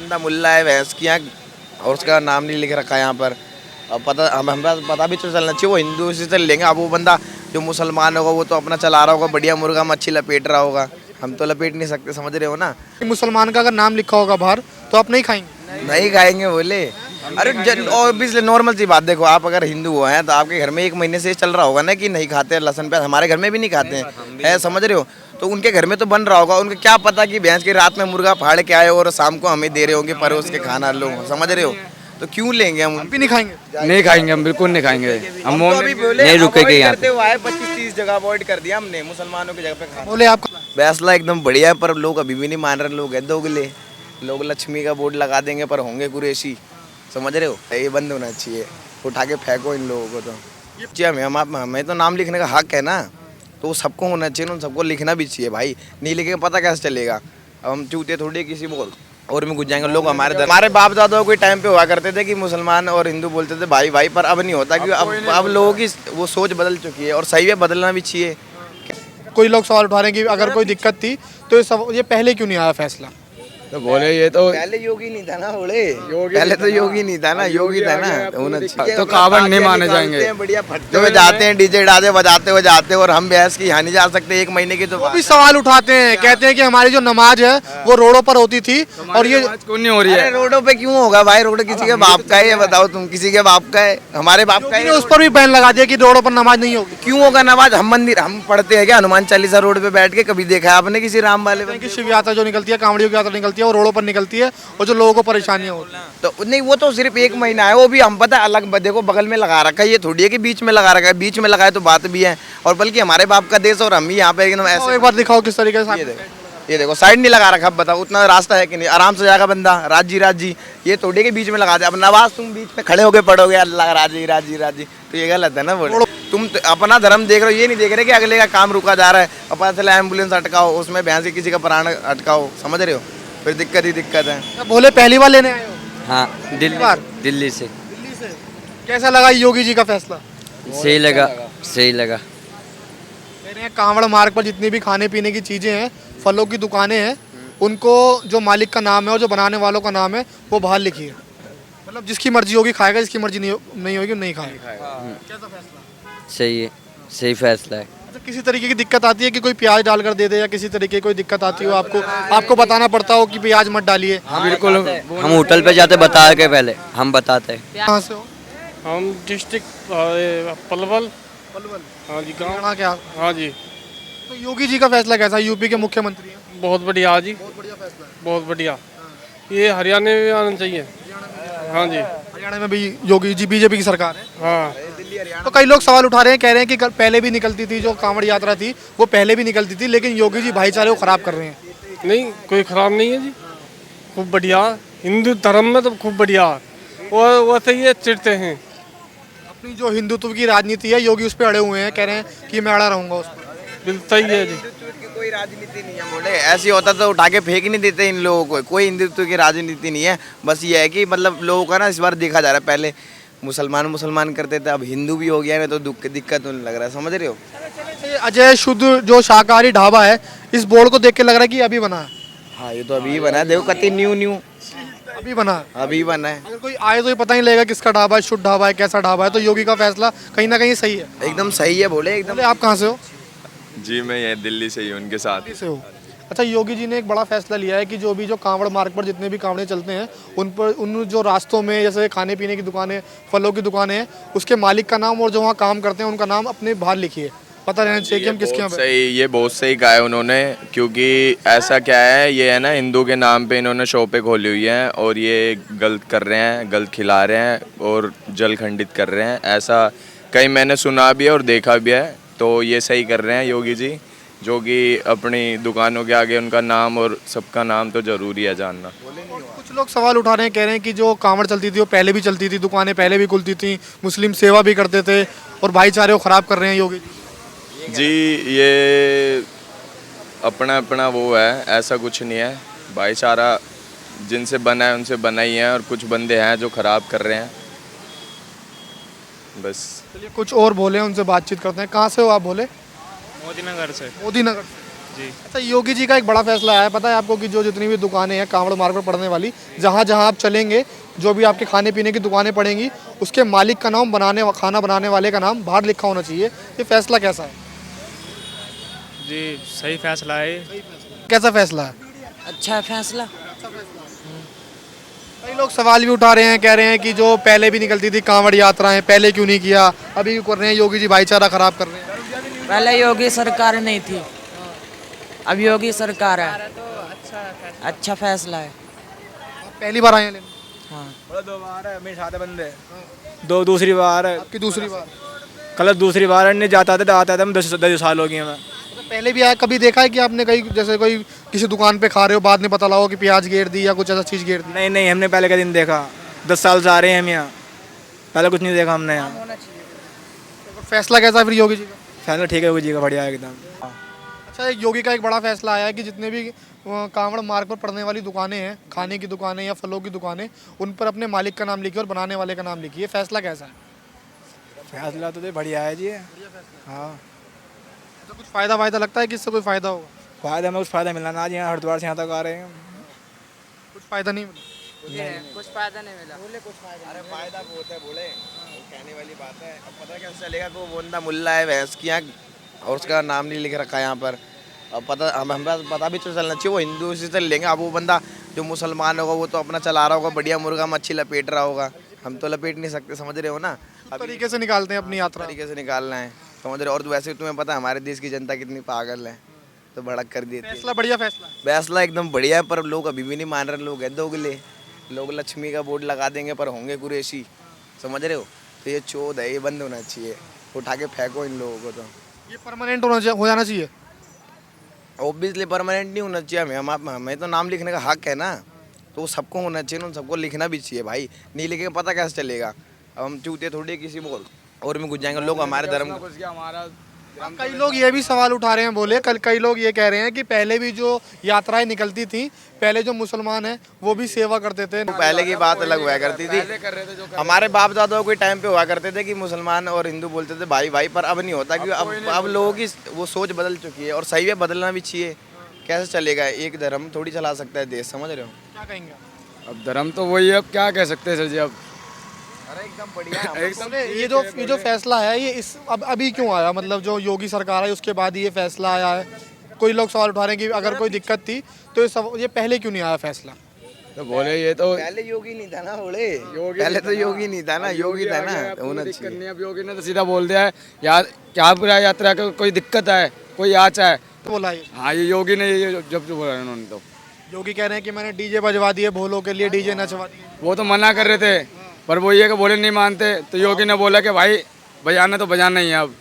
बंदा मुल्ला है भैंस की आँख और उसका नाम नहीं लिख रखा है यहाँ पर। अब पता हमें पता भी तो चलना चाहिए, वो हिंदू से चल लेंगे। अब वो बंदा जो मुसलमान होगा वो तो अपना चला रहा होगा, बढ़िया मुर्गा मच्छी लपेट रहा होगा, हम तो लपेट नहीं सकते, समझ रहे हो ना। मुसलमान का अगर नाम लिखा होगा बाहर तो आप नहीं खाएंगे? नहीं खाएंगे बोले, अरे ऑब्वियसली नॉर्मल सी बात। देखो आप अगर हिंदू हैं तो आपके घर में 1 महीने से चल रहा होगा ना कि नहीं खाते लहसुन प्याज, हमारे घर में भी नहीं खाते हैं, है समझ रहे हो। तो उनके घर में तो बन रहा होगा, उनको क्या पता कि भैंस की रात में मुर्गा फाड़ के आए और शाम को हमें दे रहे होंगे परोस के खाना, लोग समझ रहे हो। तो क्यों लेंगे हम? भी नहीं खाएंगे? नहीं खाएंगे, हम बिल्कुल नहीं खाएंगे। हम तो अभी बोले नहीं रुकेंगे यहाँ पे। 25-30 जगह अवॉइड कर दिया हमने मुसलमानों की जगह पे खाना। बोले आप फैसला एकदम बढ़िया है, पर लोग अभी भी नहीं मान रहे। लोग है दोगले, लोग लक्ष्मी का बोर्ड लगा देंगे पर होंगे कुरैशी, समझ रहे हो। ये बंद होना चाहिए, उठा के फेंको इन लोगों को। तो जी हमें तो नाम लिखने का हक है ना, तो सबको होना चाहिए, उन सबको लिखना भी चाहिए भाई। नहीं लिखेगा पता कैसे चलेगा। अब हम चूते थोड़ी किसी और में घुस जाएंगे। लोग हमारे बाप दादाओं के टाइम पे हुआ करते थे कि मुसलमान और हिंदू बोलते थे भाई भाई, पर अब नहीं होता क्योंकि अब लोगों की वो सोच बदल चुकी है और सही है, बदलना भी चाहिए। कोई लोग सवाल उठा रहे हैं कि अगर कोई दिक्कत थी तो ये पहले क्यों नहीं आया फैसला? तो बोले ये तो पहले योगी नहीं था ना, बोले पहले तो योगी नहीं था ना, योगी था ना। तो कावड़ नहीं माने जाएंगे। बढ़िया फटते हुए जाते हैं, डीजे डाले बजाते हुए जाते हैं, और हम भैंस की यहाँ नहीं जा सकते 1 महीने की। तो वो भी सवाल उठाते हैं, कहते हैं कि हमारी जो नमाज है वो रोडों पर होती थी और ये क्यों नहीं हो रही है? रोडों पे क्यों होगा भाई? रोड किसी के बाप का है ये बताओ तुम, किसी के बाप का है? हमारे बाप का है। उस पर भी बैन लगा दिया कि रोडों पर नमाज नहीं होगी। क्यों होगा नमाज? हम मंदिर हम पढ़ते हैं क्या हनुमान चालीसा रोड पे बैठ के? कभी देखा है आपने किसी राम वाले कि शिव यात्रा जो निकलती है, कांवड़ियों की यात्रा निकलती है, वो रोडों पर निकलती है और जो लोगों को परेशानियां होती हैं। तो नहीं, वो तो सिर्फ 1 महीना है, वो भी हम पता है अलग। देखो बगल में लगा रखा है, ये थोड़ी है कि बीच में लगा रखा है। बीच में लगाए तो बात भी है, और बल्कि हमारे बाप का देश और हम ही यहाँ पे एकदम ऐसे। एक बार दिखाओ किस तरीके से। ये देखो साइड नहीं लगा रखा। अब बताओ उतना रास्ता है कि नहीं? आराम से जाएगा बंदा, राजी। ये थोड़ी के बीच में लगा दे। अब नवाज तुम बीच में खड़े होके पढ़ोगे अल्लाह राजी, तो ये गलत है ना। बोलो तुम तो अपना धर्म देख रहे हो, ये नहीं देख रहे कि अगले का काम रुका जा रहा है। अब पता चला एम्बुलेंस अटकाओ, उसमें भैंस की किसी का प्राण अटकाओ, समझ रहे हो, फिर दिक्कत ही दिक्कत है। बोले पहली बार लेने आए हो? हाँ, दिल्ली से। दिल्ली से। कैसा लगा योगी जी का फैसला? सही लगा। कह रहे हैं कांवड़ मार्ग पर जितनी भी खाने पीने की चीजें हैं, फलों की दुकानें हैं, उनको जो मालिक का नाम है और जो बनाने वालों का नाम है वो बाहर लिखिए। मतलब जिसकी मर्जी होगी खाएगा, जिसकी मर्जी नहीं होगी नहीं खाएगा। कैसा फैसला? सही है, सही फैसला है। अच्छा, किसी तरीके की दिक्कत आती है कि कोई प्याज डालकर दे दे, या किसी तरीके की कोई दिक्कत आती हो आपको बताना पड़ता हो कि प्याज मत डालिए? हाँ बिल्कुल, हम होटल पे जाते बता के पहले हम बताते हैं। कहाँ से हो? हम डिस्ट्रिक्ट पलवल। हाँ जी, गाँव। क्या? हाँ जी, तो योगी जी का फैसला कैसा? यूपी के मुख्यमंत्री हैं। बहुत बढ़िया जी, बहुत बढ़िया फैसला है। बहुत बढ़िया। ये हरियाणा में आना चाहिए। हाँ जी, हरियाणा में भी योगी जी बीजेपी की सरकार है। हाँ। तो कई लोग सवाल उठा रहे हैं, कह रहे हैं कि पहले भी निकलती थी, जो कांवड़ यात्रा थी वो पहले भी निकलती थी, लेकिन योगी जी भाईचारे को खराब कर रहे हैं। नहीं, कोई खराब नहीं है जी, खूब बढ़िया। हिंदू धर्म में तो खूब बढ़िया। वो वैसे ये चिढ़ते हैं। अपनी जो हिंदुत्व की राजनीति है, योगी उस पर अड़े हुए हैं, कह रहे हैं कि मैं अड़ा रहूंगा उस पर। बिल्कुल सही है जी। कोई राजनीति नहीं है बोले, ऐसी होता तो उठा के फेंक नहीं देते इन लोगों को। कोई हिंदुत्व की राजनीति नहीं है। बस ये है कि मतलब लोगों का ना इस बार देखा जा रहा है, पहले मुसलमान करते थे, अब हिंदू भी हो गया है, तो दिक्कत होने लग रहा है, समझ रहे हो। अजय शुद्ध जो शाकाहारी ढाबा है, इस बोर्ड को देख के लग रहा है कि अभी बना है। हाँ ये तो अभी बना है, देखो कति न्यू अभी बना है। अभी बना है। अगर कोई आए तो ये पता नहीं लगेगा किसका ढाबा है, शुद्ध ढाबा है, कैसा ढाबा है। तो योगी का फैसला कहीं ना कहीं सही है। एकदम सही है बोले, एकदम। आप कहाँ से हो? जी मैं ये दिल्ली से ही हूँ उनके साथ। दिल्ली से हो? अच्छा, योगी जी ने एक बड़ा फैसला लिया है कि जो कांवड़ मार्ग पर जितने भी कांवड़े चलते हैं, उन जो रास्तों में जैसे खाने पीने की दुकानें, फलों की दुकानें हैं, उसके मालिक का नाम और जो वहाँ काम करते हैं उनका नाम अपने बाहर लिखिए। पता रहना चाहिए कि हम किसके यहाँ। सही, ये बहुत सही कहा है उन्होंने, क्योंकि ऐसा क्या है, ये है ना हिंदू के नाम पे इन्होंने शॉपें खोली हुई हैं और ये गलत कर रहे हैं, गलत खिला रहे हैं और जल खंडित कर रहे हैं। ऐसा कहीं मैंने सुना भी है और देखा भी है। तो ये सही कर रहे हैं योगी जी, जो कि अपनी दुकानों के आगे उनका नाम और सबका नाम तो ज़रूरी है जानना। कुछ लोग सवाल उठा रहे हैं, कह रहे हैं कि जो कांवड़ चलती थी वो पहले भी चलती थी, दुकानें पहले भी खुलती थी, मुस्लिम सेवा भी करते थे, और भाईचारे को ख़राब कर रहे हैं योगी जी। ये अपना अपना वो है, ऐसा कुछ नहीं है। भाईचारा जिनसे बना है उनसे बना ही है, और कुछ बंदे हैं जो ख़राब कर रहे हैं बस। चलिए कुछ और बोले, उनसे बातचीत करते हैं। कहाँ से हो आप? बोले मोदी नगर से। मोदी नगर। जी। अच्छा, योगी जी का एक बड़ा फैसला आया है, पता है आपको, कि जो जितनी भी दुकानें हैं कांवड़ मार्ग पर पड़ने वाली, जहाँ जहाँ आप चलेंगे, जो भी आपके खाने पीने की दुकानें पड़ेंगी, उसके मालिक का नाम, खाना बनाने वाले का नाम बाहर लिखा होना चाहिए। ये फैसला कैसा है? जी सही फैसला है। कैसा फैसला है? अच्छा फैसला। कई लोग सवाल भी उठा रहे हैं, कह रहे हैं कि जो पहले भी निकलती थी कांवड़ यात्राएं, पहले क्यों नहीं किया, अभी क्यों कर रहे हैं, योगी जी भाईचारा खराब कर रहे हैं। पहले योगी सरकार नहीं थी, अब योगी सरकार है। अच्छा फैसला है। पहली बार आए हैं लेने? हाँ। 2 बार है, मेरे साथ बंदे दो, दूसरी बार है, आपकी दूसरी बार? कल दूसरी बार नहीं जाता था, आता था। हम 10 साल हो गए हमें। मतलब पहले भी आया, कभी देखा है कि आपने कहीं, जैसे कोई किसी दुकान पे खा रहे हो, बाद में पता लगा कि प्याज घेर दी या कुछ ऐसा चीज़ घेर दी? नहीं नहीं, हमने पहले का दिन देखा। 10 साल से आ रहे हैं हम यहाँ, पहले कुछ नहीं देखा हमने यहाँ। फैसला कैसा है फिर योगी जी का? फैसला ठीक है, योगी जी का बढ़िया है एकदम। अच्छा, एक योगी का एक बड़ा फैसला आया है कि जितने भी कांवड़ मार्ग पर पड़ने वाली दुकानें हैं, खाने की दुकानें या फलों की दुकानें, उन पर अपने मालिक का नाम लिखिए और बनाने वाले का नाम लिखिए। फैसला कैसा है? फैसला तो बढ़िया है जी। हाँ, तो कुछ फ़ायदा लगता है कि इससे कोई फ़ायदा होगा? फायदा में कुछ फ़ायदा मिला ना, आज यहाँ हरिद्वार से यहाँ तक आ रहे हैं। कुछ फ़ायदा नहीं मिला? कुछ फायदा नहीं मिला। अरे फायदा बहुत है बोले, वो कहने वाली बात है। अब पता कैसे चलेगा कि वो बंदा मुल्ला है भैंस की आँख और उसका नाम नहीं लिख रखा है यहाँ पर। अब पता हमें पता भी तो चलना चाहिए, वो हिंदू से चल लेंगे। अब वो बंदा जो मुसलमान होगा वो तो अपना चला रहा होगा, बढ़िया मुर्गा मच्छी लपेट रहा होगा, हम तो लपेट नहीं सकते, समझ रहे हो ना। किस तरीके से निकालते हैं अपनी यात्रा? तरीके से निकालना है, समझ रहे हो। और तो वैसे भी तुम्हें पता है हमारे देश की जनता कितनी पागल है, तो भड़क कर देती है। फैसला बढ़िया फैसला है। फैसला एकदम बढ़िया है, पर लोग अभी भी नहीं मान रहे। लोग है दोगले, लोग लक्ष्मी का बोर्ड लगा देंगे पर होंगे कुरैशी, समझ रहे हो। तो ये चोद है, ये बंद होना चाहिए, उठा के फेंको इन लोगों को। तो ये परमानेंट हो जाना चाहिए। ऑब्वियसली परमानेंट नहीं होना चाहिए। हमें तो नाम लिखने का हक है ना, तो वो सबको होना चाहिए, उन सबको लिखना भी चाहिए भाई। नहीं लिखेंगे पता कैसे चलेगा। अब हम चूते थोड़ी किसी बोल और में घुस जाएंगे। लोग हमारे धर्म कई लोग ये भी सवाल उठा रहे हैं, बोले कल कई लोग ये कह रहे हैं कि पहले भी जो यात्राएं निकलती थी, पहले जो मुसलमान हैं वो भी सेवा करते थे। पहले की बात अलग हुआ करती थी। हमारे बाप दादाओं के टाइम पे हुआ करते थे कि मुसलमान और हिंदू बोलते थे भाई भाई, पर अब नहीं होता, क्योंकि अब लोगों की वो सोच बदल चुकी है। और सही है, बदलना भी चाहिए। कैसे चलेगा, एक धर्म थोड़ी चला सकता है देश, समझ रहे हो। क्या कहेंगे? अब धर्म तो वही है, अब क्या कह सकते हैं सर जी। अब अरे एकदम बढ़िया। बोले ये जो फैसला है, ये इस अभी क्यों आया? मतलब जो योगी सरकार है उसके बाद ये फैसला आया है। कोई लोग सवाल उठा रहे हैं कि अगर कोई दिक्कत थी तो ये पहले क्यों नहीं आया फैसला? तो बोले ये तो पहले योगी नहीं था ना, बोले पहले तो योगी नहीं था ना, योगी था ना, होना चाहिए। अब योगी ने तो सीधा बोल दिया है यार, क्या पूरा यात्रा का कोई दिक्कत है, कोई आचा है तो बोला ये हाँ, ये योगी ने ये जब जो बोला है उन्होंने, तो योगी कह रहे हैं कि मैंने डीजे बजवा दिए, भोलों के लिए डीजे नचवा दिए। वो तो मना कर रहे थे, पर वो ये कि बोले नहीं मानते, तो योगी ने बोला कि भाई बजाना तो बजाना ही है अब।